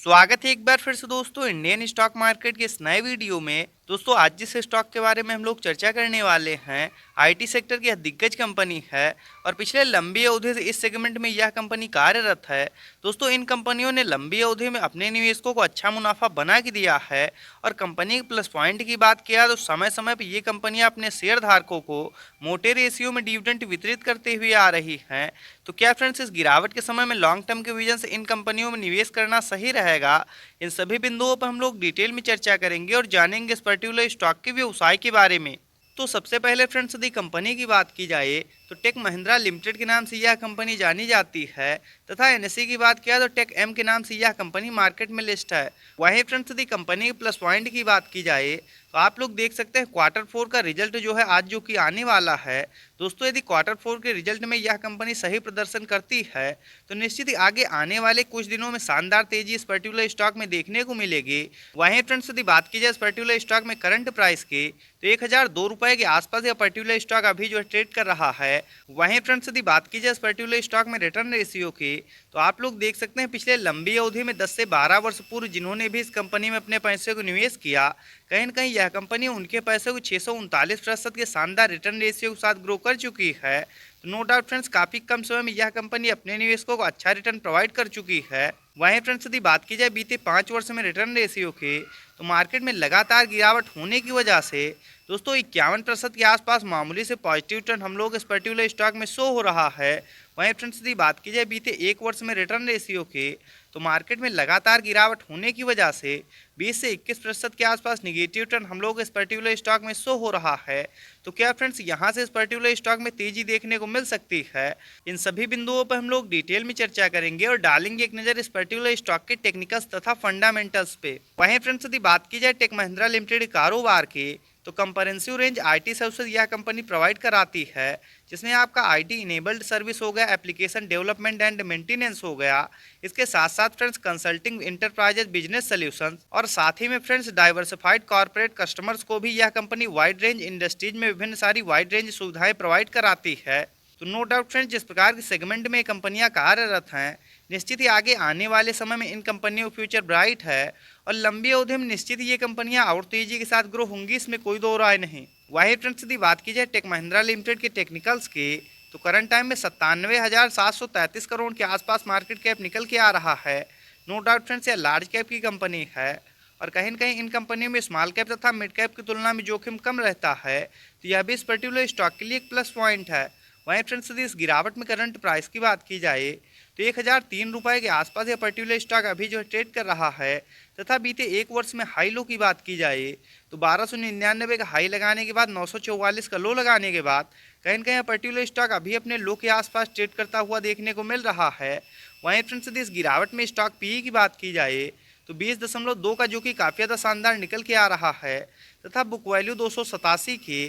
स्वागत है एक बार फिर से दोस्तों इंडियन स्टॉक मार्केट के इस नए वीडियो में। दोस्तों आज जिस स्टॉक के बारे में हम लोग चर्चा करने वाले हैं आईटी सेक्टर की दिग्गज कंपनी है और पिछले लंबी अवधि से इस सेगमेंट में यह कंपनी कार्यरत है। दोस्तों इन कंपनियों ने लंबी अवधि में अपने निवेशकों को अच्छा मुनाफा बना के दिया है और कंपनी के प्लस पॉइंट की बात किया तो समय समय पर ये कंपनियां अपने शेयर धारकों को मोटे रेशियो में डिविडेंड वितरित करते हुए आ रही हैं। तो क्या फ्रेंड्स इस गिरावट के समय में लॉन्ग टर्म के विजन से इन कंपनियों में निवेश करना सही रहेगा? इन सभी बिंदुओं पर हम लोग डिटेल में चर्चा करेंगे और जानेंगे इस पर्टिकुलर स्टॉक के व्यवसाय के बारे में। तो सबसे पहले फ्रेंड्स यदि कंपनी की बात की जाए तो टेक महिंद्रा लिमिटेड के नाम से यह कंपनी जानी जाती है तथा एनएसई की बात किया तो टेक एम के नाम से यह कंपनी मार्केट में लिस्ट है। वहीं फ्रेंड्स यदि कंपनी के प्लस पॉइंट की बात की जाए तो आप लोग देख सकते हैं क्वार्टर फोर का रिजल्ट जो है आज जो कि आने वाला है। दोस्तों यदि क्वार्टर फोर के रिजल्ट में यह कंपनी सही प्रदर्शन करती है तो निश्चित ही आगे आने वाले कुछ दिनों में शानदार तेजी इस पर्टिकुलर स्टॉक में देखने को मिलेगी। वहीं फ्रेंड्स यदि बात की जाए इस पर्टिकुलर स्टॉक में करंट प्राइस की तो 1002 रुपए के आसपास यह पर्टिकुलर स्टॉक अभी जो है ट्रेड कर रहा है। वहीं फ्रेंड्स यदि बात की जाए इस पर्टिकुलर स्टॉक में रिटर्न रेशियो की तो आप लोग देख सकते हैं पिछले लंबी अवधि में 10 से 12 वर्ष पूर्व जिन्होंने भी इस कंपनी में अपने पैसे को निवेश किया कहीं न कहीं यह कंपनी उनके पैसे को 639% के शानदार रिटर्न रेशियो के साथ ग्रो कर चुकी है। तो नो डाउट फ्रेंड्स काफ़ी कम समय में यह कंपनी अपने निवेशकों को अच्छा रिटर्न प्रोवाइड कर चुकी है। वहीं फ्रेंड्स यदि बात की जाए बीते 5 वर्ष में रिटर्न रेशियो की तो मार्केट में लगातार गिरावट होने की वजह से दोस्तों 51% के आसपास मामूली से पॉजिटिव रिटर्न हम लोग इस पर्टिकुलर स्टॉक में शो हो रहा है। वहीं फ्रेंड्स यदि बात की जाए बीते 1 वर्ष में रिटर्न रेशियो की तो मार्केट में लगातार गिरावट होने की वजह से 20 से 21% के आसपास निगेटिव रिटर्न हम लोग इस पर्टिकुलर स्टॉक में शो हो रहा है। तो क्या फ्रेंड्स यहाँ से इस पर्टिकुलर स्टॉक में तेजी देखने को मिल सकती है? इन सभी बिंदुओं पर हम लोग डिटेल में चर्चा करेंगे और डालेंगे एक नज़र इस पर्टिकुलर स्टॉक के टेक्निकल्स तथा फंडामेंटल्स पे। वहीं फ्रेंड्स यदि बात की जाए टेक महिंद्रा लिमिटेड कारोबार की तो कंप्रेहेंसिव रेंज आईटी सर्विसेज यह कंपनी प्रोवाइड कराती है जिसमें आपका आईटी इनेबल्ड सर्विस हो गया, एप्लीकेशन डेवलपमेंट एंड मेंटेनेंस हो गया, इसके साथ साथ friends consulting enterprises business solutions और साथ ही में फ्रेंड्स डाइवर्सिफाइड कॉर्पोरेट कस्टमर्स को भी यह कंपनी वाइड रेंज इंडस्ट्रीज में विभिन्न सारी वाइड रेंज सुविधाएं प्रोवाइड कराती है। तो नो डाउट फ्रेंड्स जिस प्रकार के सेगमेंट में कंपनियां कार्यरत हैं निश्चित ही आगे आने वाले समय में इन कंपनियों का फ्यूचर ब्राइट है और लंबी अवधि में निश्चित ही ये कंपनियां और तेजी के साथ ग्रो होंगी, इसमें कोई दो राय नहीं। वहीं फ्रेंड्स यदि बात की जाए टेक महिंद्रा लिमिटेड के टेक्निकल्स की तो करंट टाइम में 97,733 करोड़ के आसपास मार्केट कैप निकल के आ रहा है। नो डाउट फ्रेंड्स यह लार्ज कैप की कंपनी है और कहीं न कहीं इन कंपनियों में स्मॉल कैप तथा मिड कैप की तुलना में जोखिम कम रहता है, तो यह भी इस पर्टिकुलर स्टॉक के लिए एक प्लस पॉइंट है। वहीं फ्रेंड्स यदि इस गिरावट में करंट प्राइस की बात की जाए तो 1003 रुपए के आसपास यह पर्टिकुलर स्टॉक अभी जो ट्रेड कर रहा है तथा बीते 1 वर्ष में हाई लो की बात की जाए तो 1299 का हाई लगाने के बाद 944 का लो लगाने के बाद कहीं न कहीं पर्टिकुलर स्टॉक अभी अपने लो के आसपास ट्रेड करता हुआ देखने को मिल रहा है। वहीं फ्रेंड्स यदि इस गिरावट में स्टॉक पीई की बात की जाए तो 20.2 का जो कि काफ़ी ज़्यादा शानदार निकल के आ रहा है तथा बुक वैल्यू 287 की।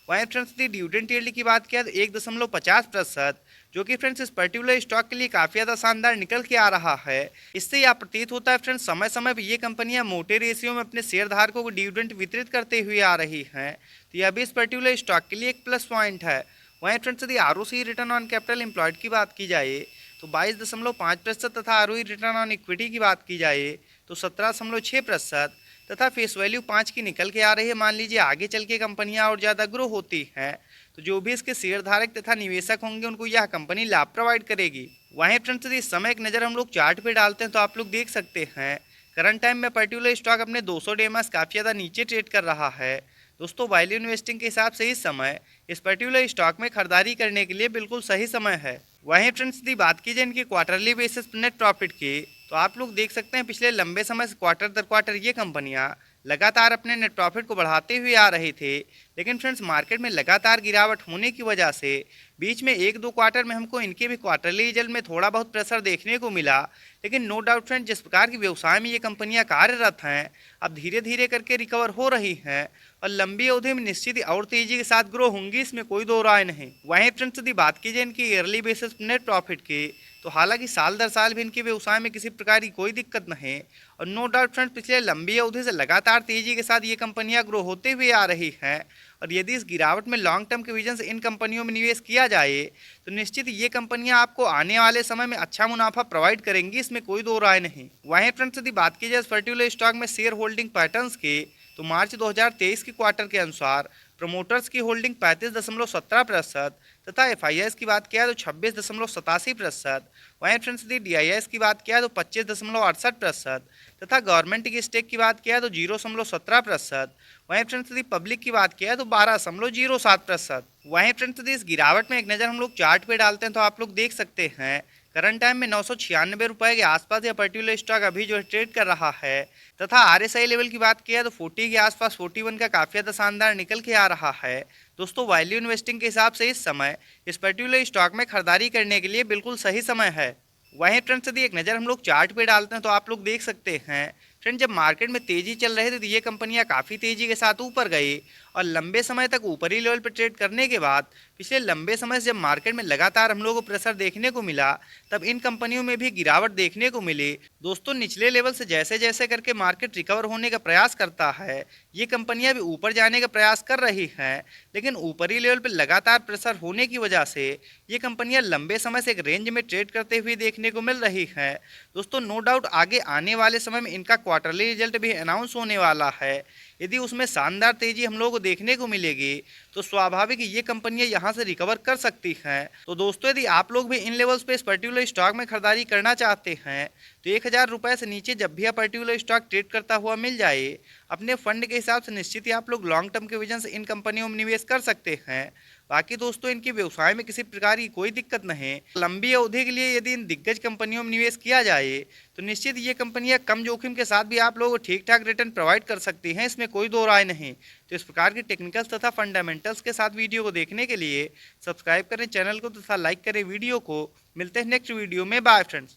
वहीं फ्रेंड्स यदि डिविडेंड यील्ड की बात किया तो 1.50% जो कि फ्रेंड्स इस पर्टिकुलर स्टॉक के लिए काफ़ी ज़्यादा शानदार निकल के आ रहा है। इससे यह प्रतीत होता है फ्रेंड्स समय समय पर ये कंपनियां मोटे रेशियो में अपने शेयर धारकों को डिविडेंड वितरित करते हुए आ रही हैं, तो यह भी इस पर्टिकुलर स्टॉक के लिए एक प्लस पॉइंट है। वहीं फ्रेंड्स यदि ROC return on capital employed की बात की जाए तो 22.5% तथा आरओई रिटर्न ऑन इक्विटी की बात की जाए तो 17.6% तथा फेस वैल्यू 5 की निकल के आ रही है। मान लीजिए आगे चल के कंपनियां और ज़्यादा ग्रो होती हैं तो जो भी इसके शेयर धारक तथा निवेशक होंगे उनको यह कंपनी लाभ प्रोवाइड करेगी। वहीं फ्रेंड्स यदि इस समय एक नज़र हम लोग चार्ट पे डालते हैं तो आप लोग देख सकते हैं करंट टाइम में पर्टिकुलर स्टॉक अपने 200 डेमास काफ़ी ज़्यादा नीचे ट्रेड कर रहा है। दोस्तों वैल्यू इन्वेस्टिंग के हिसाब से इस समय इस पर्टिकुलर स्टॉक में खरीदारी करने के लिए बिल्कुल सही समय है। वहीं फ्रेंड्स यदि बात की जाए इनकी क्वार्टरली बेसिस नेट प्रॉफिट की तो आप लोग देख सकते हैं पिछले लंबे समय से क्वार्टर दर क्वार्टर ये कंपनियां लगातार अपने नेट प्रॉफिट को बढ़ाते हुए आ रही थे, लेकिन फ्रेंड्स मार्केट में लगातार गिरावट होने की वजह से बीच में 1-2 क्वार्टर में हमको इनके भी क्वार्टरली रिजल्ट में थोड़ा बहुत प्रेशर देखने को मिला। लेकिन नो डाउट फ्रेंड्स जिस प्रकार की व्यवसाय में ये कंपनियां कार्यरत हैं अब धीरे धीरे करके रिकवर हो रही हैं और लंबी अवधि में निश्चित ही और तेजी के साथ ग्रो होंगी, इसमें कोई दो राय नहीं। वहीं फ्रेंड्स यदि बात की जाए इनकी ईयरली बेसिस नेट प्रॉफिट की तो हालांकि साल दर साल भी इनके व्यवसाय में किसी प्रकार की कोई दिक्कत नहीं। और नो डाउट फ्रेंड्स, पिछले लंबी अवधि से लगातार तेजी के साथ ये कंपनियां ग्रो होते हुए आ रही हैं। और यदि इस गिरावट में लॉन्ग टर्म के विजन से इन कंपनियों में निवेश किया जाए तो निश्चित ये कंपनियां आपको आने वाले समय में अच्छा मुनाफा प्रोवाइड करेंगी, इसमें कोई दो राय नहीं। वहीं फ्रेंड्स, यदि बात की जाए इस पर्टिकुलर स्टॉक में शेयर होल्डिंग पैटर्न्स की, तो मार्च 2023 के क्वार्टर के अनुसार प्रमोटर्स की होल्डिंग 35.17% तथा एफआईआईएस की बात किया तो 26.87%। वहीं फ्रेंड्स, यदि डीआईएस की बात किया तो 25.68% तथा गवर्नमेंट की स्टेक की बात किया तो 0.17%। वहीं फ्रेंड्स, यदि पब्लिक की बात किया तो 12.07%। वहीं फ्रेंड्स, यदि इस गिरावट में एक नज़र हम लोग चार्ट पे डालते हैं तो आप लोग देख सकते हैं करंट टाइम में 996 रुपये के आसपास यह पर्टिकुलर स्टॉक अभी जो है ट्रेड कर रहा है। तथा आरएसआई लेवल की बात किया तो 40 के आसपास 41 का काफ़ी ज़्यादा शानदार निकल के आ रहा है। दोस्तों, वैल्यू इन्वेस्टिंग के हिसाब से इस समय इस पर्टिकुलर स्टॉक में खरीदारी करने के लिए बिल्कुल सही समय है। वहीं फ्रेंड्स, यदि एक नज़र हम लोग चार्ट पे डालते हैं तो आप लोग देख सकते हैं फ्रेंड, जब मार्केट में तेजी चल रही थी तो ये कंपनियां काफ़ी तेजी के साथ ऊपर गई और लंबे समय तक ऊपरी लेवल पर ट्रेड करने के बाद पिछले लंबे समय से जब मार्केट में लगातार हम लोगों को प्रेशर देखने को मिला तब इन कंपनियों में भी गिरावट देखने को मिली। दोस्तों, निचले लेवल से जैसे जैसे करके मार्केट रिकवर होने का प्रयास करता है ये कंपनियां भी ऊपर जाने का प्रयास कर रही हैं, लेकिन ऊपरी लेवल पर लगातार प्रेशर होने की वजह से ये कंपनियां लंबे समय से एक रेंज में ट्रेड करते हुए देखने को मिल रही हैं। दोस्तों, नो डाउट आगे आने वाले समय में इनका क्वार्टरली रिजल्ट भी अनाउंस होने वाला है। यदि उसमें शानदार तेजी हम लोगों को देखने को मिलेगी तो स्वाभाविक ये कंपनियां यहां से रिकवर कर सकती हैं। तो दोस्तों, यदि आप लोग भी इन लेवल्स पे इस पर्टिकुलर स्टॉक में खरीदारी करना चाहते हैं तो 1000 रुपये से नीचे जब भी यह पर्टिकुलर स्टॉक ट्रेड करता हुआ मिल जाए अपने फंड के हिसाब से निश्चित ही आप लोग लॉन्ग टर्म के विजन से इन कंपनियों में निवेश कर सकते हैं। बाकी दोस्तों, इनके व्यवसाय में किसी प्रकार की कोई दिक्कत नहीं। लंबी अवधि के लिए यदि इन दिग्गज कंपनियों में निवेश किया जाए तो निश्चित ये कंपनियां कम जोखिम के साथ भी आप लोगों को ठीक ठाक रिटर्न प्रोवाइड कर सकती हैं, इसमें कोई दो राय नहीं। तो इस प्रकार की टेक्निकल्स तथा फंडामेंटल्स के साथ वीडियो को देखने के लिए सब्सक्राइब करें चैनल को तथा लाइक करें वीडियो को। मिलते हैं नेक्स्ट वीडियो में। Bye friends.